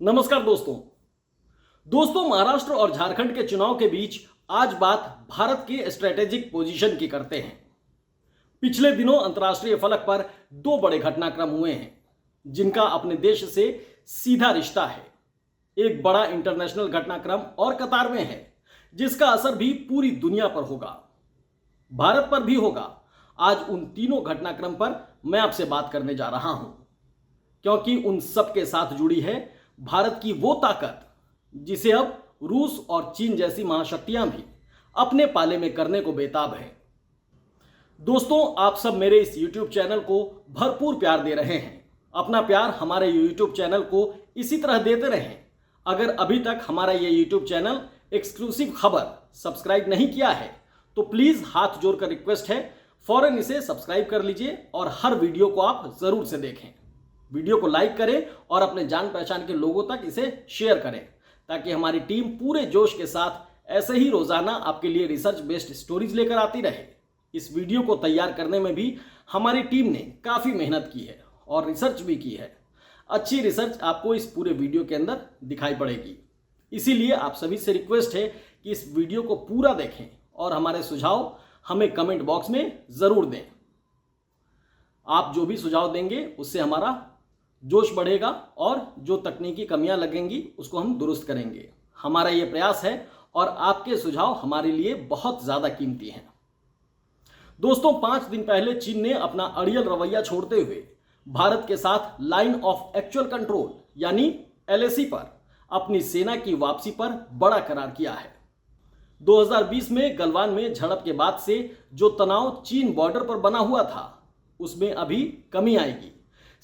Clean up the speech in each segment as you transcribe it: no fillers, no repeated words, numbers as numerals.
नमस्कार दोस्तों महाराष्ट्र और झारखंड के चुनाव के बीच आज बात भारत की स्ट्रेटेजिक पोजीशन की करते हैं। पिछले दिनों अंतर्राष्ट्रीय फलक पर दो बड़े घटनाक्रम हुए हैं जिनका अपने देश से सीधा रिश्ता है। एक बड़ा इंटरनेशनल घटनाक्रम और कतार में है जिसका असर भी पूरी दुनिया पर होगा, भारत पर भी होगा। आज उन तीनों घटनाक्रम पर मैं आपसे बात करने जा रहा हूं क्योंकि उन सब के साथ जुड़ी है भारत की वो ताकत जिसे अब रूस और चीन जैसी महाशक्तियां भी अपने पाले में करने को बेताब हैं। दोस्तों, आप सब मेरे इस YouTube चैनल को भरपूर प्यार दे रहे हैं। अपना प्यार हमारे YouTube चैनल को इसी तरह देते रहें। अगर अभी तक हमारा ये YouTube चैनल एक्सक्लूसिव खबर सब्सक्राइब नहीं किया है तो प्लीज हाथ जोड़कर रिक्वेस्ट है, फौरन इसे सब्सक्राइब कर लीजिए और हर वीडियो को आप जरूर से देखें। वीडियो को लाइक करें और अपने जान पहचान के लोगों तक इसे शेयर करें ताकि हमारी टीम पूरे जोश के साथ ऐसे ही रोजाना आपके लिए रिसर्च बेस्ड स्टोरीज लेकर आती रहे। इस वीडियो को तैयार करने में भी हमारी टीम ने काफ़ी मेहनत की है और रिसर्च भी की है। अच्छी रिसर्च आपको इस पूरे वीडियो के अंदर दिखाई पड़ेगी। इसीलिए आप सभी से रिक्वेस्ट है कि इस वीडियो को पूरा देखें और हमारे सुझाव हमें कमेंट बॉक्स में ज़रूर दें। आप जो भी सुझाव देंगे उससे हमारा जोश बढ़ेगा और जो तकनीकी कमियां लगेंगी उसको हम दुरुस्त करेंगे। हमारा ये प्रयास है और आपके सुझाव हमारे लिए बहुत ज़्यादा कीमती हैं। दोस्तों, 5 दिन पहले चीन ने अपना अड़ियल रवैया छोड़ते हुए भारत के साथ लाइन ऑफ एक्चुअल कंट्रोल यानी LAC पर अपनी सेना की वापसी पर बड़ा करार किया है। 2020 में गलवान में झड़प के बाद से जो तनाव चीन बॉर्डर पर बना हुआ था उसमें अभी कमी आएगी।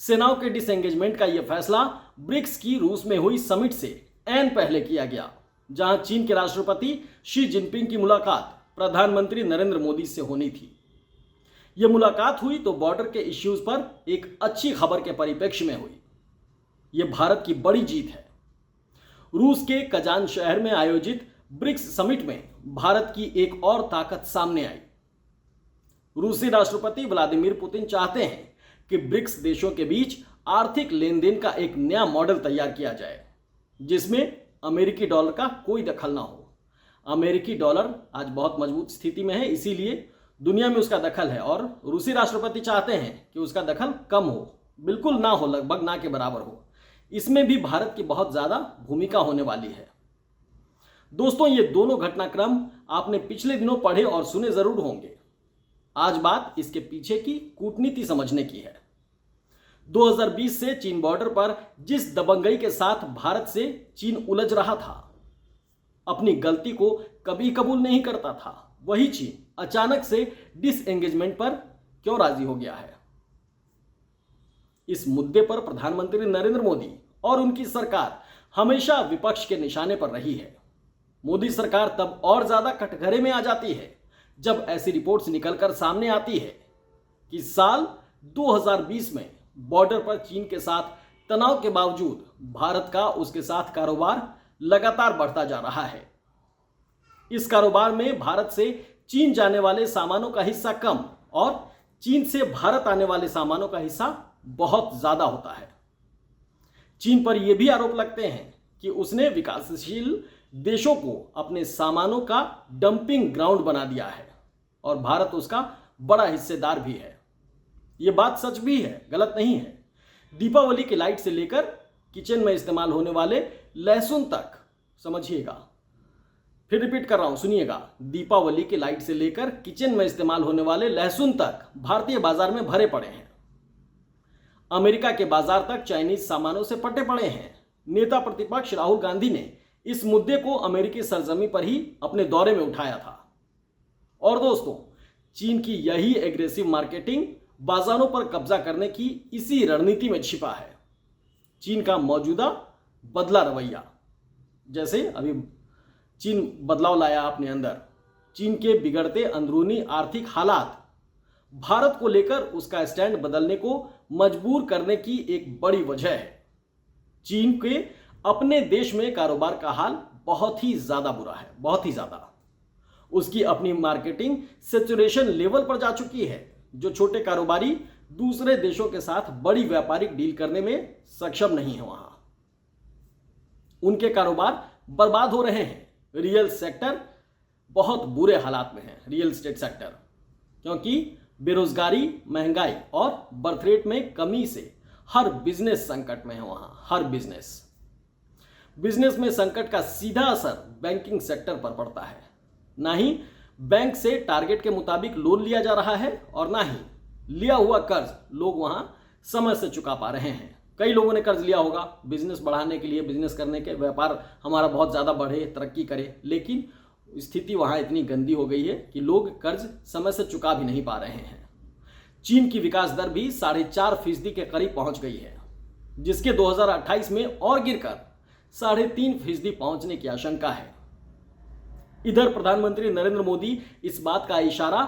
सेनाओं के डिसएंगेजमेंट का यह फैसला ब्रिक्स की रूस में हुई समिट से ऐन पहले किया गया, जहां चीन के राष्ट्रपति शी जिनपिंग की मुलाकात प्रधानमंत्री नरेंद्र मोदी से होनी थी। यह मुलाकात हुई तो बॉर्डर के इश्यूज पर एक अच्छी खबर के परिप्रेक्ष्य में हुई। यह भारत की बड़ी जीत है। रूस के कजान शहर में आयोजित ब्रिक्स समिट में भारत की एक और ताकत सामने आई। रूसी राष्ट्रपति व्लादिमीर पुतिन चाहते हैं कि ब्रिक्स देशों के बीच आर्थिक लेन देन का एक नया मॉडल तैयार किया जाए जिसमें अमेरिकी डॉलर का कोई दखल ना हो। अमेरिकी डॉलर आज बहुत मजबूत स्थिति में है, इसीलिए दुनिया में उसका दखल है और रूसी राष्ट्रपति चाहते हैं कि उसका दखल कम हो, बिल्कुल ना हो, लगभग ना के बराबर हो। इसमें भी भारत की बहुत ज़्यादा भूमिका होने वाली है। दोस्तों, ये दोनों घटनाक्रम आपने पिछले दिनों पढ़े और सुने जरूर होंगे। आज बात इसके पीछे की कूटनीति समझने की है। 2020 से चीन बॉर्डर पर जिस दबंगई के साथ भारत से चीन उलझ रहा था, अपनी गलती को कभी कबूल नहीं करता था, वही चीन अचानक से डिसएंगेजमेंट पर क्यों राजी हो गया है? इस मुद्दे पर प्रधानमंत्री नरेंद्र मोदी और उनकी सरकार हमेशा विपक्ष के निशाने पर रही है। मोदी सरकार तब और ज्यादा कटघरे में आ जाती है जब ऐसी रिपोर्ट्स निकलकर सामने आती है कि साल 2020 में बॉर्डर पर चीन के साथ तनाव के बावजूद भारत का उसके साथ कारोबार लगातार बढ़ता जा रहा है। इस कारोबार में भारत से चीन जाने वाले सामानों का हिस्सा कम और चीन से भारत आने वाले सामानों का हिस्सा बहुत ज्यादा होता है। चीन पर यह भी आरोप लगते हैं कि उसने विकासशील देशों को अपने सामानों का डंपिंग ग्राउंड बना दिया है और भारत उसका बड़ा हिस्सेदार भी है। यह बात सच भी है, गलत नहीं है। दीपावली की लाइट से लेकर किचन में इस्तेमाल होने वाले लहसुन तक, समझिएगा, फिर रिपीट कर रहा हूं, सुनिएगा, दीपावली की लाइट से लेकर किचन में इस्तेमाल होने वाले लहसुन तक भारतीय बाजार में भरे पड़े हैं। अमेरिका के बाजार तक चाइनीज सामानों से पटे पड़े हैं। नेता प्रतिपक्ष राहुल गांधी ने इस मुद्दे को अमेरिकी सरजमी पर ही अपने दौरे में उठाया था। और दोस्तों, चीन की यही एग्रेसिव मार्केटिंग बाजारों पर कब्जा करने की इसी रणनीति में छिपा है। चीन का मौजूदा बदला रवैया, जैसे अभी चीन बदलाव लाया अपने अंदर, चीन के बिगड़ते अंदरूनी आर्थिक हालात भारत को लेकर उसका स्टैंड बदलने को मजबूर करने की एक बड़ी वजह है। चीन के अपने देश में कारोबार का हाल बहुत ही ज्यादा बुरा है, बहुत ही ज्यादा। उसकी अपनी मार्केटिंग सैचुरेशन लेवल पर जा चुकी है, जो छोटे कारोबारी दूसरे देशों के साथ बड़ी व्यापारिक डील करने में सक्षम नहीं है। वहां उनके कारोबार बर्बाद हो रहे हैं। रियल सेक्टर बहुत बुरे हालात में है, रियल एस्टेट सेक्टर, क्योंकि बेरोजगारी, महंगाई और बर्थ रेट में कमी से हर बिजनेस संकट में है। वहां हर बिजनेस में संकट का सीधा असर बैंकिंग सेक्टर पर पड़ता है। ना ही बैंक से टारगेट के मुताबिक लोन लिया जा रहा है और ना ही लिया हुआ कर्ज लोग वहां समय से चुका पा रहे हैं। कई लोगों ने कर्ज लिया होगा बिजनेस बढ़ाने के लिए, बिजनेस करने के, व्यापार हमारा बहुत ज़्यादा बढ़े, तरक्की करे, लेकिन स्थिति वहां इतनी गंदी हो गई है कि लोग कर्ज समय से चुका भी नहीं पा रहे हैं। चीन की विकास दर भी 4.5% के करीब पहुंच गई है, जिसके 2028 में और गिरकर 3.5% पहुंचने की आशंका है। इधर प्रधानमंत्री नरेंद्र मोदी इस बात का इशारा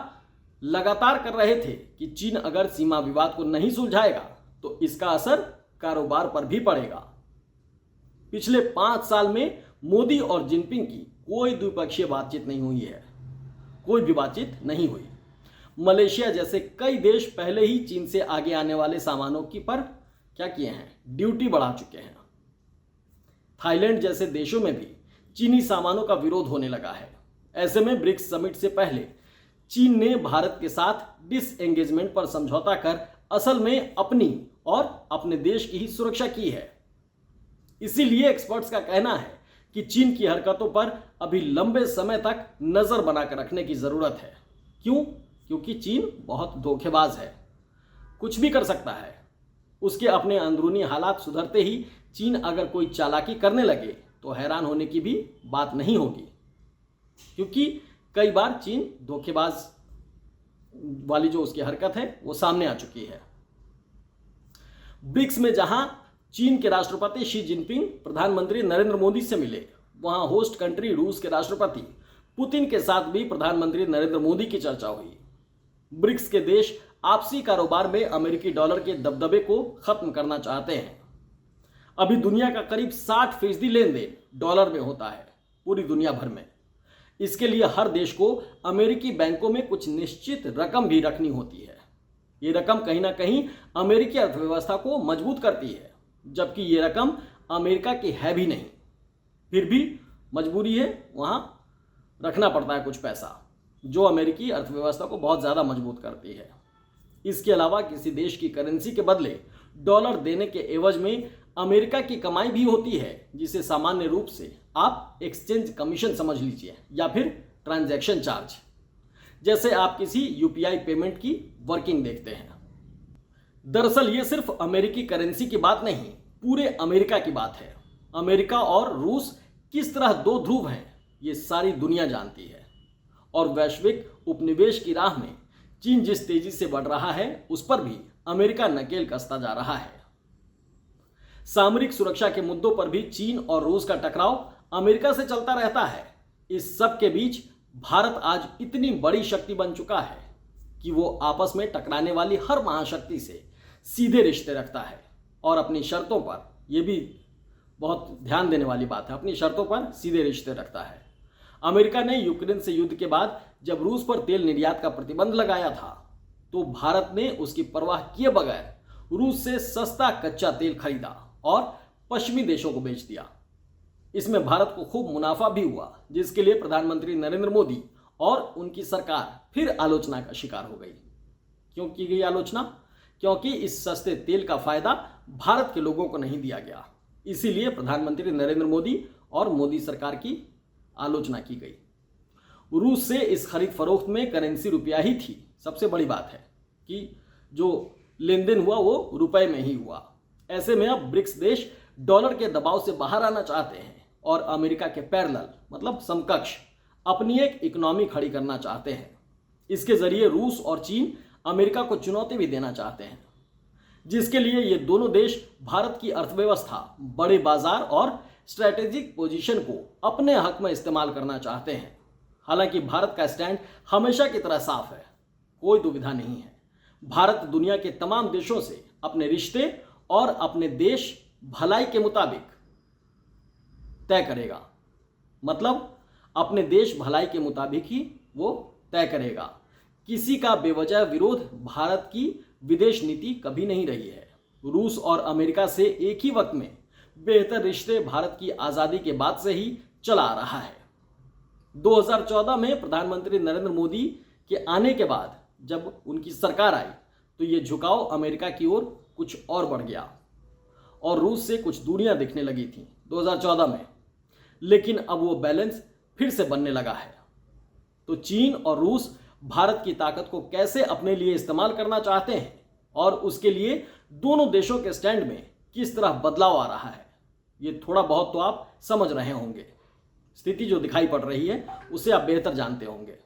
लगातार कर रहे थे कि चीन अगर सीमा विवाद को नहीं सुलझाएगा तो इसका असर कारोबार पर भी पड़ेगा। पिछले 5 साल में मोदी और जिनपिंग की कोई द्विपक्षीय बातचीत नहीं हुई है, कोई भी बातचीत नहीं हुई। मलेशिया जैसे कई देश पहले ही चीन से आगे आने वाले सामानों की पर क्या किए हैं, ड्यूटी बढ़ा चुके हैं। थाईलैंड जैसे देशों में भी चीनी सामानों का विरोध होने लगा है। ऐसे में ब्रिक्स समिट से पहले चीन ने भारत के साथ डिसएंगेजमेंट पर समझौता कर असल में अपनी और अपने देश की ही सुरक्षा की है। इसीलिए एक्सपर्ट्स का कहना है कि चीन की हरकतों पर अभी लंबे समय तक नजर बनाकर रखने की जरूरत है। क्यों? क्योंकि चीन बहुत धोखेबाज है, कुछ भी कर सकता है। उसके अपने अंदरूनी हालात सुधरते ही चीन अगर कोई चालाकी करने लगे तो हैरान होने की भी बात नहीं होगी, क्योंकि कई बार चीन धोखेबाज वाली जो उसकी हरकत है वो सामने आ चुकी है। ब्रिक्स में जहां चीन के राष्ट्रपति शी जिनपिंग प्रधानमंत्री नरेंद्र मोदी से मिले, वहां होस्ट कंट्री रूस के राष्ट्रपति पुतिन के साथ भी प्रधानमंत्री नरेंद्र मोदी की चर्चा हुई। ब्रिक्स के देश आपसी कारोबार में अमेरिकी डॉलर के दबदबे को खत्म करना चाहते हैं। अभी दुनिया का करीब 60% लेन देन डॉलर में होता है पूरी दुनिया भर में। इसके लिए हर देश को अमेरिकी बैंकों में कुछ निश्चित रकम भी रखनी होती है। ये रकम कहीं ना कहीं अमेरिकी अर्थव्यवस्था को मजबूत करती है, जबकि ये रकम अमेरिका की है भी नहीं, फिर भी मजबूरी है, वहां रखना पड़ता है कुछ पैसा, जो अमेरिकी अर्थव्यवस्था को बहुत ज़्यादा मजबूत करती है। इसके अलावा किसी देश की करेंसी के बदले डॉलर देने के एवज में अमेरिका की कमाई भी होती है, जिसे सामान्य रूप से आप एक्सचेंज कमीशन समझ लीजिए या फिर ट्रांजैक्शन चार्ज, जैसे आप किसी यूपीआई पेमेंट की वर्किंग देखते हैं। दरअसल ये सिर्फ अमेरिकी करेंसी की बात नहीं, पूरे अमेरिका की बात है। अमेरिका और रूस किस तरह दो ध्रुव हैं, ये सारी दुनिया जानती है। और वैश्विक उपनिवेश की राह में चीन जिस तेजी से बढ़ रहा है, उस पर भी अमेरिका नकेल कसता जा रहा है। सामरिक सुरक्षा के मुद्दों पर भी चीन और रूस का टकराव अमेरिका से चलता रहता है। इस सब के बीच भारत आज इतनी बड़ी शक्ति बन चुका है कि वो आपस में टकराने वाली हर महाशक्ति से सीधे रिश्ते रखता है और अपनी शर्तों पर, यह भी बहुत ध्यान देने वाली बात है, अपनी शर्तों पर सीधे रिश्ते रखता है। अमेरिका ने यूक्रेन से युद्ध के बाद जब रूस पर तेल निर्यात का प्रतिबंध लगाया था, तो भारत ने उसकी परवाह किए बगैर रूस से सस्ता कच्चा तेल खरीदा और पश्चिमी देशों को बेच दिया। इसमें भारत को खूब मुनाफा भी हुआ, जिसके लिए प्रधानमंत्री नरेंद्र मोदी और उनकी सरकार फिर आलोचना का शिकार हो गई। क्यों की गई आलोचना? क्योंकि इस सस्ते तेल का फायदा भारत के लोगों को नहीं दिया गया। इसीलिए प्रधानमंत्री नरेंद्र मोदी और मोदी सरकार की आलोचना की गई। रूस से इस खरीद फरोख्त में करेंसी रुपया ही थी। सबसे बड़ी बात है कि जो लेन देन हुआ वो रुपए में ही हुआ। ऐसे में अब ब्रिक्स देश डॉलर के दबाव से बाहर आना चाहते हैं और अमेरिका के पैरेलल, मतलब समकक्ष, अपनी एक इकोनॉमी खड़ी करना चाहते हैं। इसके जरिए रूस और चीन अमेरिका को चुनौती भी देना चाहते हैं, जिसके लिए ये दोनों देश भारत की अर्थव्यवस्था, बड़े बाजार और स्ट्रैटेजिक पोजीशन को अपने हक में इस्तेमाल करना चाहते हैं। हालांकि भारत का स्टैंड हमेशा की तरह साफ है, कोई दुविधा नहीं है। भारत दुनिया के तमाम देशों से अपने रिश्ते और अपने देश भलाई के मुताबिक तय करेगा, मतलब अपने देश भलाई के मुताबिक ही वो तय करेगा। किसी का बेवजह विरोध भारत की विदेश नीति कभी नहीं रही है। रूस और अमेरिका से एक ही वक्त में बेहतर रिश्ते भारत की आज़ादी के बाद से ही चला आ रहा है। 2014 में प्रधानमंत्री नरेंद्र मोदी के आने के बाद जब उनकी सरकार आई तो ये झुकाव अमेरिका की ओर कुछ और बढ़ गया और रूस से कुछ दूरियां दिखने लगी थी 2014 में, लेकिन अब वो बैलेंस फिर से बनने लगा है। तो चीन और रूस भारत की ताकत को कैसे अपने लिए इस्तेमाल करना चाहते हैं और उसके लिए दोनों देशों के स्टैंड में किस तरह बदलाव आ रहा है, ये थोड़ा बहुत तो आप समझ रहे होंगे। स्थिति जो दिखाई पड़ रही है उसे आप बेहतर जानते होंगे।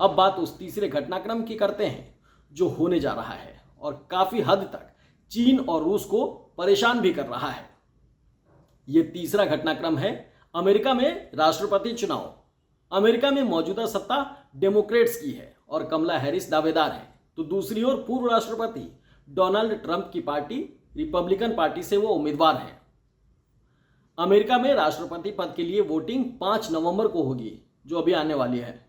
अब बात उस तीसरे घटनाक्रम की करते हैं जो होने जा रहा है और काफी हद तक चीन और रूस को परेशान भी कर रहा है। यह तीसरा घटनाक्रम है अमेरिका में राष्ट्रपति चुनाव। अमेरिका में मौजूदा सत्ता डेमोक्रेट्स की है और कमला हैरिस दावेदार है, तो दूसरी ओर पूर्व राष्ट्रपति डोनाल्ड ट्रंप की पार्टी रिपब्लिकन पार्टी से वो उम्मीदवार हैं। अमेरिका में राष्ट्रपति पद के लिए वोटिंग 5 नवंबर को होगी, जो अभी आने वाली है।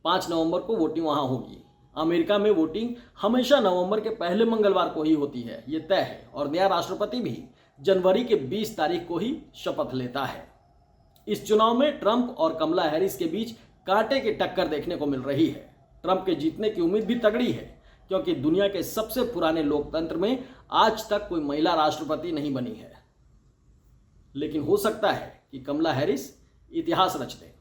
5 नवंबर को वोटिंग वहां होगी। अमेरिका में वोटिंग हमेशा नवंबर के पहले मंगलवार को ही होती है, ये तय है। और नया राष्ट्रपति भी जनवरी के 20 तारीख को ही शपथ लेता है। इस चुनाव में ट्रंप और कमला हैरिस के बीच कांटे की टक्कर देखने को मिल रही है। ट्रंप के जीतने की उम्मीद भी तगड़ी है, क्योंकि दुनिया के सबसे पुराने लोकतंत्र में आज तक कोई महिला राष्ट्रपति नहीं बनी है। लेकिन हो सकता है कि कमला हैरिस इतिहास रच दे।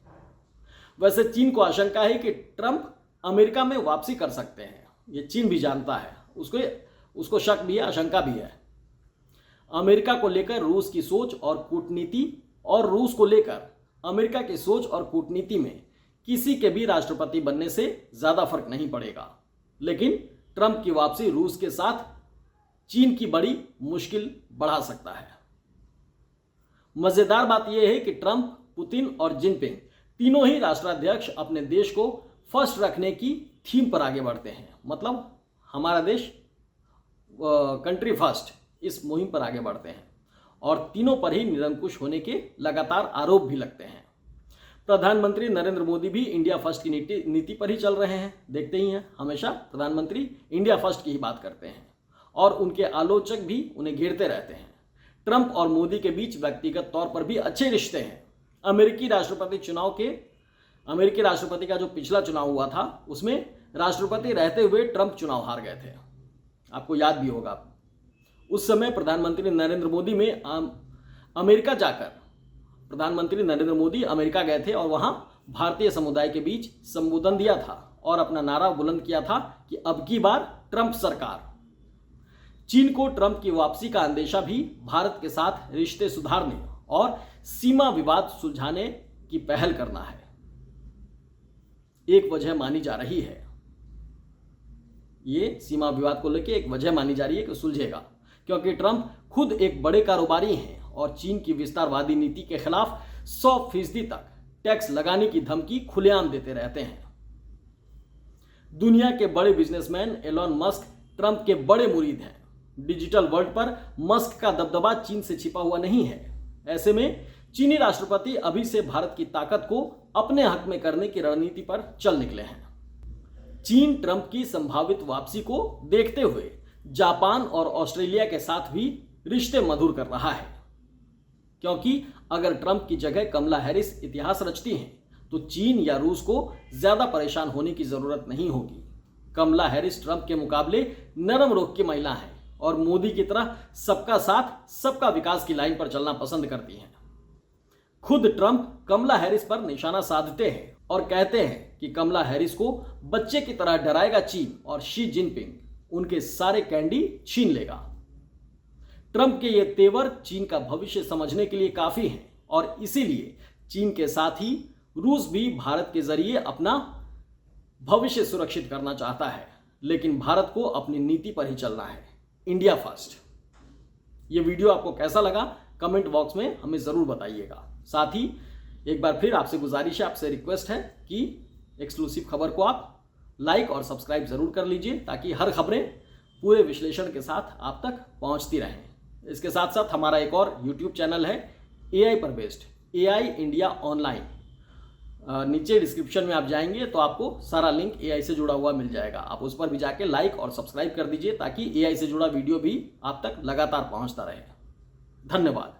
वैसे चीन को आशंका है कि ट्रंप अमेरिका में वापसी कर सकते हैं, ये चीन भी जानता है। उसको शक भी है, आशंका भी है। अमेरिका को लेकर रूस की सोच और कूटनीति और रूस को लेकर अमेरिका की सोच और कूटनीति में किसी के भी राष्ट्रपति बनने से ज्यादा फर्क नहीं पड़ेगा। लेकिन ट्रंप की वापसी रूस के साथ चीन की बड़ी मुश्किल बढ़ा सकता है। मजेदार बात यह है कि ट्रंप, पुतिन और जिनपिंग तीनों ही राष्ट्राध्यक्ष अपने देश को फर्स्ट रखने की थीम पर आगे बढ़ते हैं। मतलब हमारा देश कंट्री फर्स्ट, इस मुहिम पर आगे बढ़ते हैं और तीनों पर ही निरंकुश होने के लगातार आरोप भी लगते हैं। प्रधानमंत्री नरेंद्र मोदी भी इंडिया फर्स्ट की नीति पर ही चल रहे हैं। देखते ही हैं, हमेशा प्रधानमंत्री इंडिया फर्स्ट की ही बात करते हैं और उनके आलोचक भी उन्हें घेरते रहते हैं। ट्रंप और मोदी के बीच व्यक्तिगत तौर पर भी अच्छे रिश्ते हैं। अमेरिकी राष्ट्रपति का जो पिछला चुनाव हुआ था उसमें राष्ट्रपति रहते हुए ट्रंप चुनाव हार गए थे, आपको याद भी होगा। उस समय प्रधानमंत्री नरेंद्र मोदी अमेरिका गए थे और वहां भारतीय समुदाय के बीच संबोधन दिया था और अपना नारा बुलंद किया था कि अब की बार ट्रंप सरकार। चीन को ट्रंप की वापसी का अंदेशा भी भारत के साथ रिश्ते सुधारने और सीमा विवाद सुलझाने की पहल करना है। एक वजह मानी जा रही है, ये सीमा विवाद को लेकर एक वजह मानी जा रही है कि सुलझेगा, क्योंकि ट्रंप खुद एक बड़े कारोबारी हैं और चीन की विस्तारवादी नीति के खिलाफ 100% तक टैक्स लगाने की धमकी खुलेआम देते रहते हैं। दुनिया के बड़े बिजनेसमैन एलोन मस्क ट्रंप के बड़े मुरीद हैं। डिजिटल वर्ल्ड पर मस्क का दबदबा चीन से छिपा हुआ नहीं है। ऐसे में चीनी राष्ट्रपति अभी से भारत की ताकत को अपने हक में करने की रणनीति पर चल निकले हैं। चीन ट्रंप की संभावित वापसी को देखते हुए जापान और ऑस्ट्रेलिया के साथ भी रिश्ते मधुर कर रहा है, क्योंकि अगर ट्रंप की जगह कमला हैरिस इतिहास रचती हैं तो चीन या रूस को ज्यादा परेशान होने की जरूरत नहीं होगी। कमला हैरिस ट्रंप के मुकाबले नरम रुख की महिला हैं और मोदी की तरह सबका साथ सबका विकास की लाइन पर चलना पसंद करती हैं। खुद ट्रंप कमला हैरिस पर निशाना साधते हैं और कहते हैं कि कमला हैरिस को बच्चे की तरह डराएगा चीन और शी जिनपिंग उनके सारे कैंडी छीन लेगा। ट्रंप के ये तेवर चीन का भविष्य समझने के लिए काफी हैं और इसीलिए चीन के साथ ही रूस भी भारत के जरिए अपना भविष्य सुरक्षित करना चाहता है, लेकिन भारत को अपनी नीति पर ही चलना है, इंडिया फर्स्ट। ये वीडियो आपको कैसा लगा कमेंट बॉक्स में हमें जरूर बताइएगा। साथ ही एक बार फिर आपसे गुजारिश है, आपसे रिक्वेस्ट है कि एक्सक्लूसिव खबर को आप लाइक और सब्सक्राइब जरूर कर लीजिए, ताकि हर खबरें पूरे विश्लेषण के साथ आप तक पहुंचती रहें। इसके साथ साथ हमारा एक और यूट्यूब चैनल है एआई पर बेस्ड, एआई इंडिया ऑनलाइन। नीचे डिस्क्रिप्शन में आप जाएंगे तो आपको सारा लिंक एआई से जुड़ा हुआ मिल जाएगा। आप उस पर भी जाके लाइक और सब्सक्राइब कर दीजिए, ताकि एआई से जुड़ा वीडियो भी आप तक लगातार पहुंचता रहे। धन्यवाद।